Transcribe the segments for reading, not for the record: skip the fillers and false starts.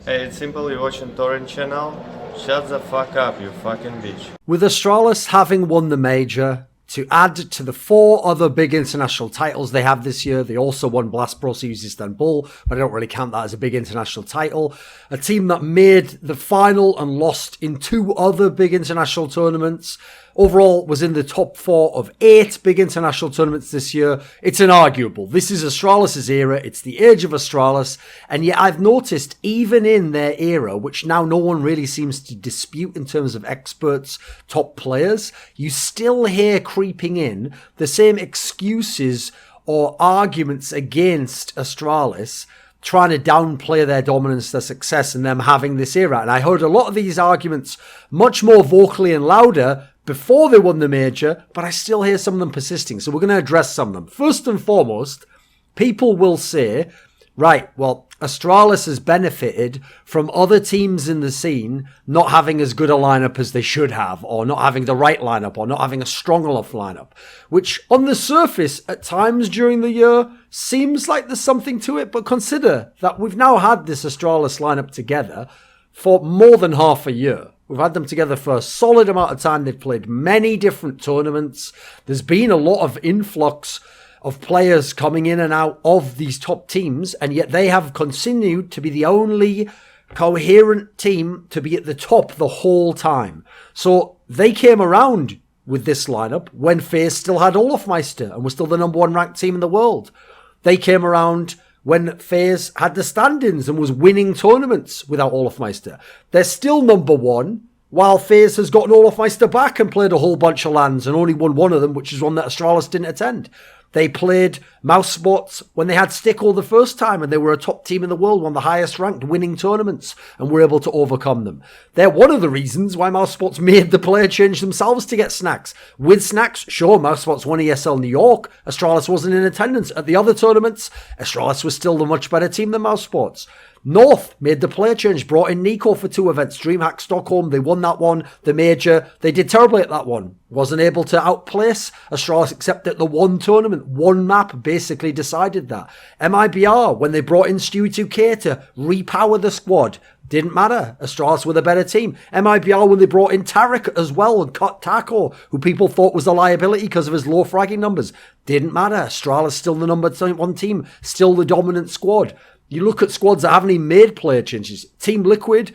Hey, it's simple, you're watching Thorin channel. Shut the fuck up, you fucking bitch. With Astralis having won the major, to add to the 4 other big international titles they have this year, they also won Blast Pro Series Istanbul, but I don't really count that as a big international title. A team that made the final and lost in 2 other big international tournaments. Overall, was in the top 4 of 8 big international tournaments this year. It's inarguable. This is Astralis' era. It's the age of Astralis. And yet I've noticed, even in their era, which now no one really seems to dispute in terms of experts, top players, you still hear creeping in the same excuses or arguments against Astralis, trying to downplay their dominance, their success, and them having this era. And I heard a lot of these arguments much more vocally and louder before they won the major, but I still hear some of them persisting. So we're going to address some of them. First and foremost, people will say, right, well, Astralis has benefited from other teams in the scene not having as good a lineup as they should have, or not having the right lineup, or not having a strong enough lineup, which on the surface at times during the year seems like there's something to it. But consider that we've now had this Astralis lineup together for more than half a year. We've had them together for a solid amount of time. They've played many different tournaments. There's been a lot of influx of players coming in and out of these top teams, and yet they have continued to be the only coherent team to be at the top the whole time. So they came around with this lineup when FaZe still had Olofmeister and was still the number 1 ranked team in the world. They came around when FaZe had the stand-ins and was winning tournaments without Olofmeister. They're still number 1, while FaZe has gotten Olofmeister back and played a whole bunch of lands and only won one of them, which is one that Astralis didn't attend. They played Mouse Spots when they had Stickle the first time, and they were a top team in the world, one of the highest ranked, winning tournaments, and were able to overcome them. They're one of the reasons why Mouse Spots made the player change themselves to get Snacks. With Snacks, sure, Mouse Spots won ESL New York. Astralis wasn't in attendance. At the other tournaments, Astralis was still the much better team than Mouse Spots. North made the player change, brought in Nico for 2 events, DreamHack Stockholm, they won that one, the major, they did terribly at that one, wasn't able to outplace Astralis except at the one tournament, one map basically decided that. MIBR, when they brought in Stewie 2K to repower the squad, didn't matter, Astralis were the better team. MIBR when they brought in Tarek as well and cut Taco, who people thought was a liability because of his low fragging numbers, didn't matter, Astralis still the number 1 team, still the dominant squad. You look at squads that haven't even made player changes. Team Liquid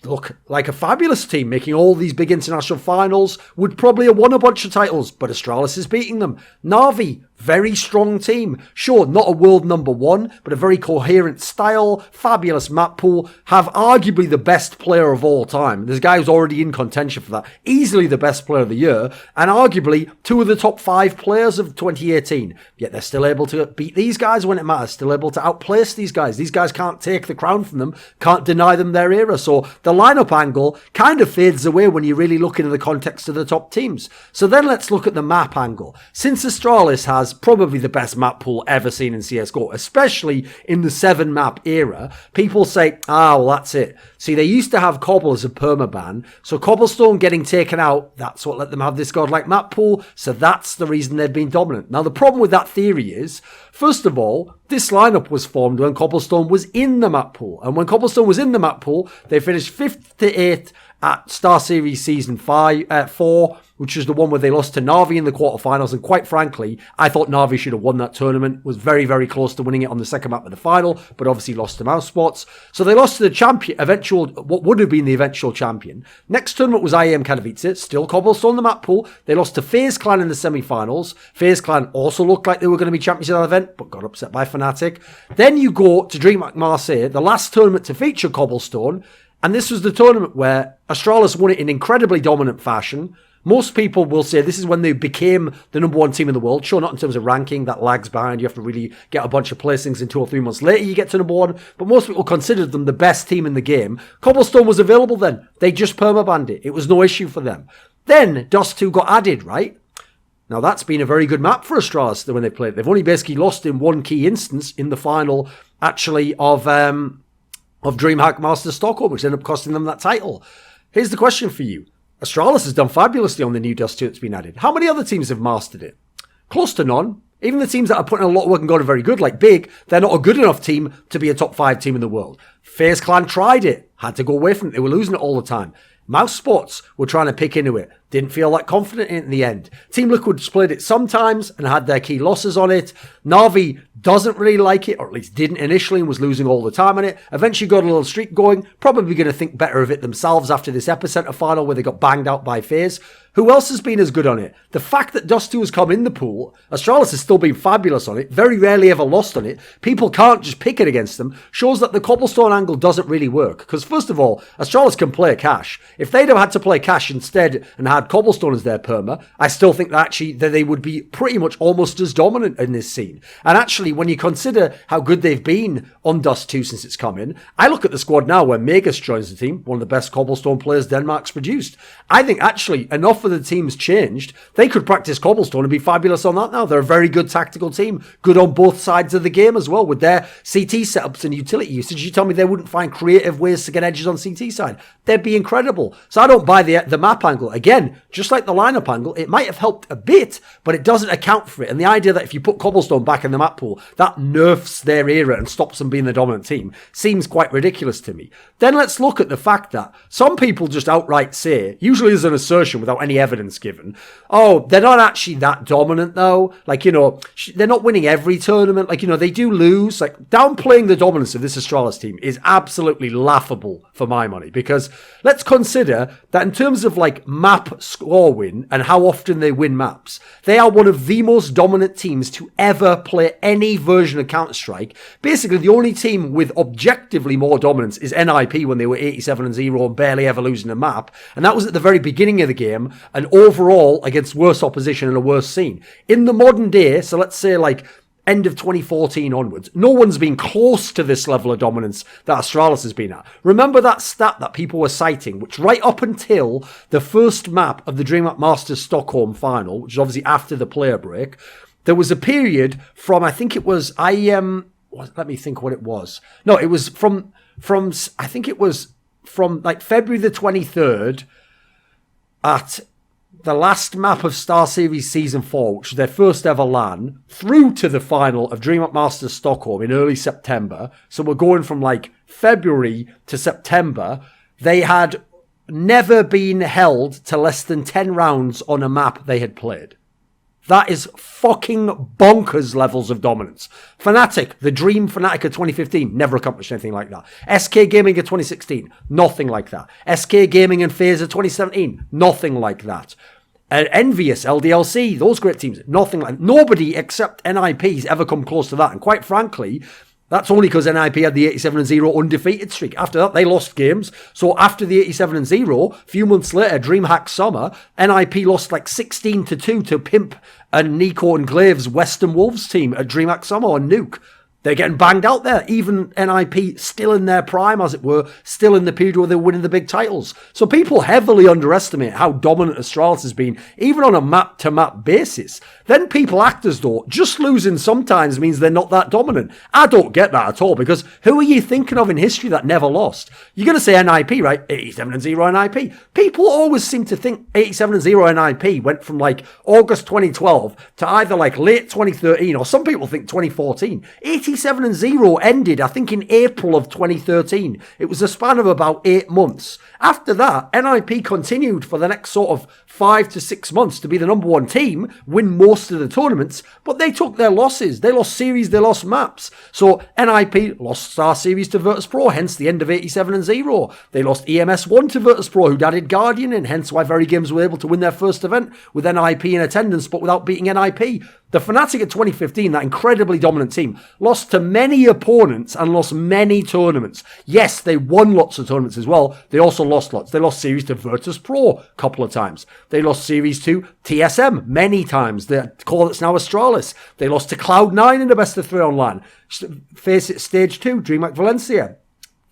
look like a fabulous team, making all these big international finals, would probably have won a bunch of titles, but Astralis is beating them. Na'Vi, very strong team. Sure, not a world number 1, but a very coherent style, fabulous map pool, have arguably the best player of all time. There's a guy who's already in contention for that. Easily the best player of the year, and arguably 2 of the top 5 players of 2018. Yet they're still able to beat these guys when it matters, still able to outplace these guys. These guys can't take the crown from them, can't deny them their era. So the lineup angle kind of fades away when you really look into the context of the top teams. So then let's look at the map angle. Since Astralis has probably the best map pool ever seen in CSGO, especially in the 7 map era, people say, well, that's it. See, they used to have Cobble as a permaban, so Cobblestone getting taken out, that's what let them have this godlike map pool, so that's the reason they've been dominant. Now, the problem with that theory is, first of all, this lineup was formed when Cobblestone was in the map pool, and when Cobblestone was in the map pool, they finished 5th to 8th at Star Series Season 4, which is the one where they lost to Na'Vi in the quarterfinals. And quite frankly, I thought Na'Vi should have won that tournament. Was very, very close to winning it on the second map of the final, but obviously lost to Mouse Spots. So they lost to the champion, what would have been the eventual champion. Next tournament was IEM Katowice, still Cobblestone the map pool. They lost to FaZe Clan in the semi-finals. FaZe Clan also looked like they were going to be champions of that event, but got upset by Fnatic. Then you go to DreamHack Marseille, the last tournament to feature Cobblestone, and this was the tournament where Astralis won it in incredibly dominant fashion. Most people will say this is when they became the number 1 team in the world. Sure, not in terms of ranking, that lags behind. You have to really get a bunch of placings in 2 or 3 months later, you get to number 1. But most people considered them the best team in the game. Cobblestone was available then. They just permabanned it. It was no issue for them. Then Dust 2 got added, right? Now that's been a very good map for Astralis when they played. They've only basically lost in one key instance in the final, actually, of DreamHack Masters Stockholm, which ended up costing them that title. Here's the question for you. Astralis has done fabulously on the new Dust 2 that's been added. How many other teams have mastered it? Close to none. Even the teams that are putting a lot of work and got it very good, like Big, they're not a good enough team to be a top 5 team in the world. FaZe Clan tried it, had to go away from it. They were losing it all the time. Mouse Sports were trying to pick into it. Didn't feel that confident in the end. Team Liquid split it sometimes and had their key losses on it. Na'Vi doesn't really like it, or at least didn't initially, and was losing all the time on it. Eventually got a little streak going. Probably going to think better of it themselves after this Epicenter final where they got banged out by FaZe. Who else has been as good on it? The fact that Dust 2 has come in the pool, Astralis has still been fabulous on it, very rarely ever lost on it. People can't just pick it against them, shows that the cobblestone angle doesn't really work. Because first of all, Astralis can play cash. If they'd have had to play cash instead and had cobblestone as their perma, I still think that actually that they would be pretty much almost as dominant in this scene. And actually, when you consider how good they've been on Dust 2 since it's come in, I look at the squad now where Magus joins the team, one of the best cobblestone players Denmark's produced. I think actually enough of the team's changed. They could practice cobblestone and be fabulous on that now. They're a very good tactical team, good on both sides of the game as well with their CT setups and utility usage. You tell me they wouldn't find creative ways to get edges on CT side. They'd be incredible. So I don't buy the map angle. Again, just like the lineup angle, it might have helped a bit, but it doesn't account for it. And the idea that if you put cobblestone back in the map pool, that nerfs their era and stops them being the dominant team seems quite ridiculous to me. Then let's look at the fact that some people just outright say, usually as an assertion without any evidence given, oh, they're not actually that dominant though. Like, you know, they're not winning every tournament. Like, you know, they do lose. Like, downplaying the dominance of this Astralis team is absolutely laughable for my money, because let's consider that in terms of like map score win and how often they win maps, they are one of the most dominant teams to ever play any version of Counter-Strike. Basically, the only team with objectively more dominance is NIP when they were 87-0 and barely ever losing a map. And that was at the very beginning of the game and overall against worse opposition and a worse scene. In the modern day, so let's say like end of 2014 onwards, no one's been close to this level of dominance that Astralis has been at. Remember that stat that people were citing, which right up until the first map of the DreamHack Masters Stockholm final, which is obviously after the player break, there was a period from, I think it was, let me think what it was. No, it was from I think it was from like February the 23rd at the last map of Star Series Season 4, which was their first ever LAN, through to the final of DreamHack Masters Stockholm in early September. So we're going from like February to September. They had never been held to less than 10 rounds on a map they had played. That is fucking bonkers levels of dominance. Fnatic, the Dream Fnatic of 2015, never accomplished anything like that. SK Gaming of 2016, nothing like that. SK Gaming and FaZe of 2017, nothing like that. Envious, LDLC, those great teams, nothing like that. Nobody except NIP's ever come close to that. And quite frankly, that's only because NIP had the 87-0 undefeated streak. After that, they lost games. So after the 87-0, a few months later, DreamHack Summer, NIP lost like 16-2 to Pimp and Nico and Glave's Western Wolves team at DreamHack Summer on Nuke. They're getting banged out there. Even NIP still in their prime, as it were, still in the period where they're winning the big titles. So people heavily underestimate how dominant Astralis has been, even on a map-to-map basis. Then people act as though just losing sometimes means they're not that dominant. I don't get that at all, because who are you thinking of in history that never lost? You're going to say NIP, right? 87-0 NIP. People always seem to think 87-0 NIP went from like August 2012 to either like late 2013, or some people think 2014. 87-0 ended, I think, in April of 2013. It was a span of about 8 months. After that, NIP continued for the next sort of 5 to 6 months to be the number one team, win most of the tournaments, but they took their losses. They lost series, they lost maps. So NIP lost Star Series to Virtus.pro, hence the end of 87-0. They lost EMS1 to Virtus.pro, who'd added Guardian in, hence why Very Games were able to win their first event with NIP in attendance, but without beating NIP. The Fnatic of 2015, that incredibly dominant team, lost to many opponents and lost many tournaments. Yes, they won lots of tournaments as well. They also lost lots. They lost series to Virtus.pro a couple of times. They lost series to TSM many times. They call it now Astralis. They lost to Cloud9 in the best of 3 online. Face it, Stage 2, DreamHack Valencia.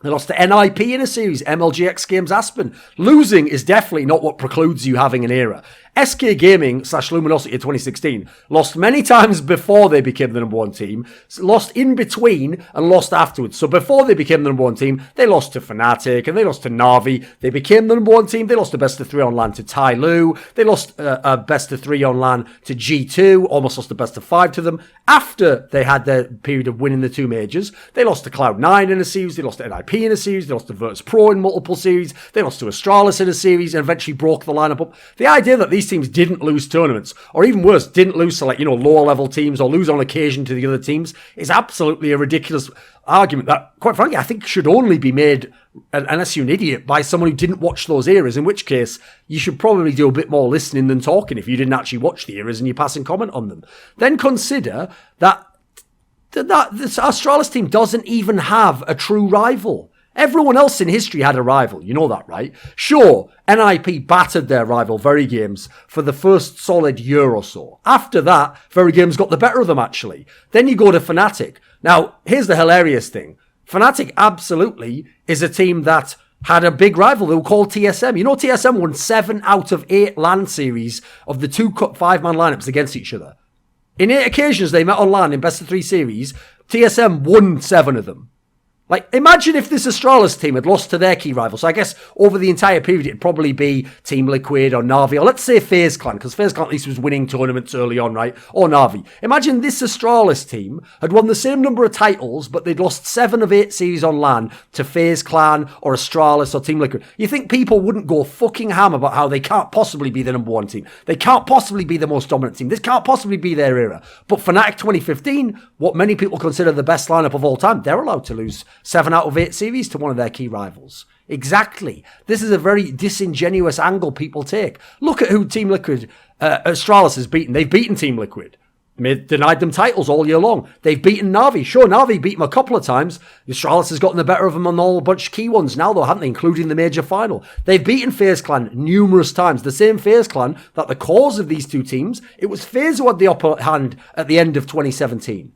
They lost to NIP in a series, MLGX Games Aspen. Losing is definitely not what precludes you having an era. SK Gaming / Luminosity in 2016 lost many times before they became the number one team, lost in between, and lost afterwards. So before they became the number one team, they lost to Fnatic and they lost to Na'Vi. They became the number one team. They lost a best of 3 on LAN to Tyloo. They lost a best of 3 on LAN to G2. Almost lost a best of 5 to them. After they had their period of winning the 2 majors, they lost to Cloud9 in a series. They lost to NIP in a series. They lost to Virtus.pro in multiple series. They lost to Astralis in a series and eventually broke the lineup up. The idea that these teams didn't lose tournaments, or even worse, didn't lose to lower level teams or lose on occasion to the other teams is absolutely a ridiculous argument that, quite frankly, I think should only be made, unless you're an idiot, by someone who didn't watch those eras, in which case you should probably do a bit more listening than talking if you didn't actually watch the eras and you're passing comment on them. Then consider that this Astralis team doesn't even have a true rival. Everyone else in history had a rival. You know that, right? Sure, NIP battered their rival VeXii for the first solid year or so. After that, VeXii got the better of them, actually. Then you go to Fnatic. Now, here's the hilarious thing. Fnatic absolutely is a team that had a big rival. They were called TSM. You know, TSM won 7 out of 8 LAN series of the 2 5-man lineups against each other. In 8 occasions they met on LAN in best of 3 series, TSM won 7 of them. Imagine if this Astralis team had lost to their key rival. So I guess over the entire period, it'd probably be Team Liquid or Na'Vi, or let's say FaZe Clan, because FaZe Clan at least was winning tournaments early on, right? Or Na'Vi. Imagine this Astralis team had won the same number of titles, but they'd lost 7 of 8 series on LAN to FaZe Clan or Astralis or Team Liquid. You think people wouldn't go fucking ham about how they can't possibly be the number one team? They can't possibly be the most dominant team. This can't possibly be their era. But Fnatic 2015, what many people consider the best lineup of all time, they're allowed to lose 7 out of 8 series to one of their key rivals. Exactly. This is a very disingenuous angle people take. Look at who Team Liquid, Astralis has beaten. They've beaten Team Liquid. Denied them titles all year long. They've beaten Na'Vi. Sure, Na'Vi beat them a couple of times. Astralis has gotten the better of them on all a bunch of key ones now, though, haven't they? Including the major final. They've beaten FaZe Clan numerous times. The same FaZe Clan that the cause of these two teams, it was FaZe who had the upper hand at the end of 2017.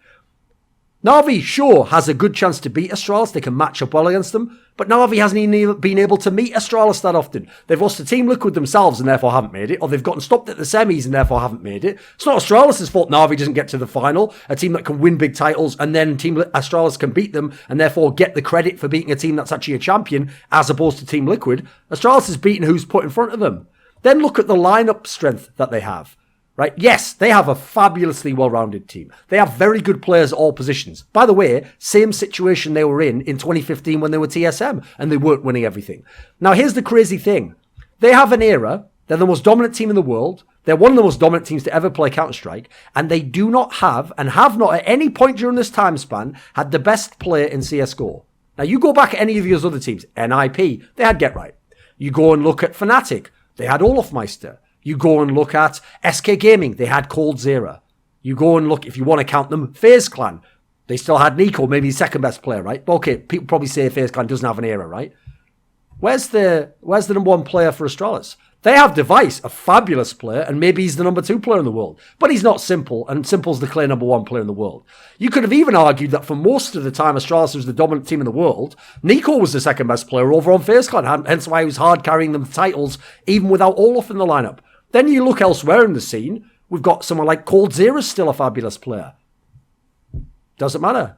Na'Vi, sure, has a good chance to beat Astralis. They can match up well against them. But Na'Vi hasn't even been able to meet Astralis that often. They've lost to Team Liquid themselves and therefore haven't made it. Or they've gotten stopped at the semis and therefore haven't made it. It's not Astralis' fault Na'Vi doesn't get to the final. A team that can win big titles and then Team Astralis can beat them and therefore get the credit for beating a team that's actually a champion as opposed to Team Liquid. Astralis is beating who's put in front of them. Then look at the lineup strength that they have. Right? Yes, they have a fabulously well-rounded team. They have very good players at all positions. By the way, same situation they were in 2015 when they were TSM and they weren't winning everything. Now, here's the crazy thing. They have an era. They're the most dominant team in the world. They're one of the most dominant teams to ever play Counter-Strike. And they do not have, and have not at any point during this time span, had the best player in CSGO. Now, you go back at any of those other teams. NIP, they had Get Right. You go and look at Fnatic. They had Olofmeister. You go and look at SK Gaming. They had Coldzera. You go and look, if you want to count them, FaZe Clan. They still had Nico, maybe the second best player, right? But okay, people probably say FaZe Clan doesn't have an era, right? Where's the number one player for Astralis? They have Device, a fabulous player, and maybe he's the number 2 player in the world. But he's not Simple, and Simple's the clear number 1 player in the world. You could have even argued that for most of the time Astralis was the dominant team in the world, Nico was the second best player over on FaZe Clan, hence why he was hard carrying them titles, even without Olof in the lineup. Then you look elsewhere in the scene, we've got someone like Coldzera still a fabulous player. Doesn't matter.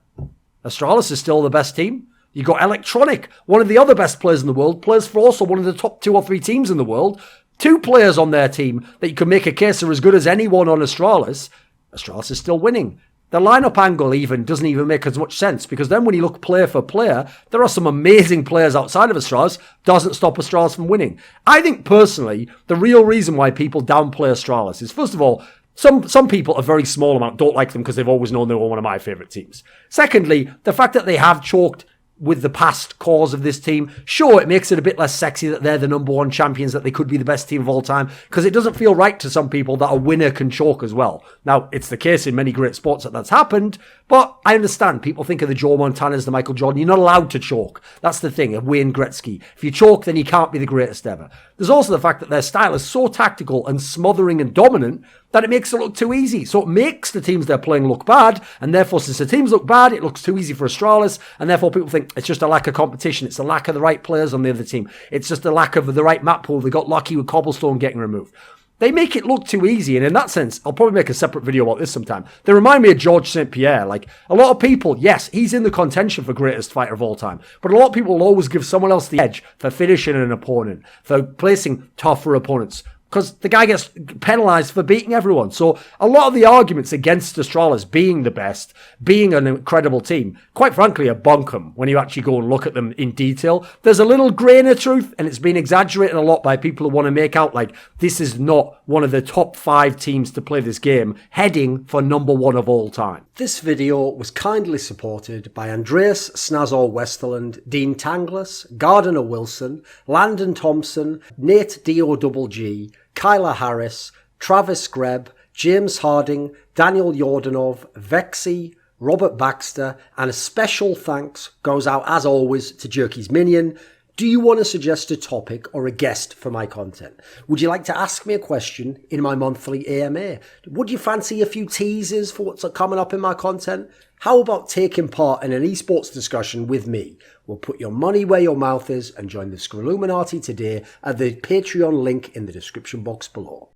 Astralis is still the best team. You got Electronic, one of the other best players in the world, plays for also one of the top 2 or 3 teams in the world. 2 players on their team that you can make a case are as good as anyone on Astralis. Astralis is still winning. The lineup angle even doesn't even make as much sense because then when you look player for player, there are some amazing players outside of Astralis. Doesn't stop Astralis from winning. I think personally, the real reason why people downplay Astralis is, first of all, some people, a very small amount, don't like them because they've always known they were one of my favourite teams. Secondly, the fact that they have choked with the past cause of this team, sure, it makes it a bit less sexy that they're the number 1 champions, that they could be the best team of all time, because it doesn't feel right to some people that a winner can choke as well. Now, it's the case in many great sports that that's happened, but I understand. People think of the Joe Montanas, the Michael Jordan. You're not allowed to choke. That's the thing, of Wayne Gretzky. If you choke, then you can't be the greatest ever. There's also the fact that their style is so tactical and smothering and dominant that it makes it look too easy. So it makes the teams they're playing look bad, and therefore since the teams look bad, it looks too easy for Astralis, and therefore people think it's just a lack of competition. It's a lack of the right players on the other team. It's just a lack of the right map pool. They got lucky with Cobblestone getting removed. They make it look too easy, and in that sense, I'll probably make a separate video about this sometime. They remind me of George St. Pierre. Like, a lot of people, yes, he's in the contention for greatest fighter of all time, but a lot of people will always give someone else the edge for finishing an opponent, for placing tougher opponents, because the guy gets penalised for beating everyone. So a lot of the arguments against Astralis being the best, being an incredible team, quite frankly, are bunkum when you actually go and look at them in detail. There's a little grain of truth, and it's been exaggerated a lot by people who want to make out like this is not one of the top 5 teams to play this game, heading for number 1 of all time. This video was kindly supported by Andreas, Snazore, Westerlund, Dean Tanglis, Gardner Wilson, Landon Thompson, NateDOhDoubleG, Kyla Harris, Travis Greb, James Harding, Daniel Yordanov, VeXii, Robert Baxter, and a special thanks goes out as always to Jerky's Minion. Do you want to suggest a topic or a guest for my content? Would you like to ask me a question in my monthly AMA? Would you fancy a few teasers for what's coming up in my content? How about taking part in an esports discussion with me? We'll put your money where your mouth is and join the Scrilluminati today at the Patreon link in the description box below.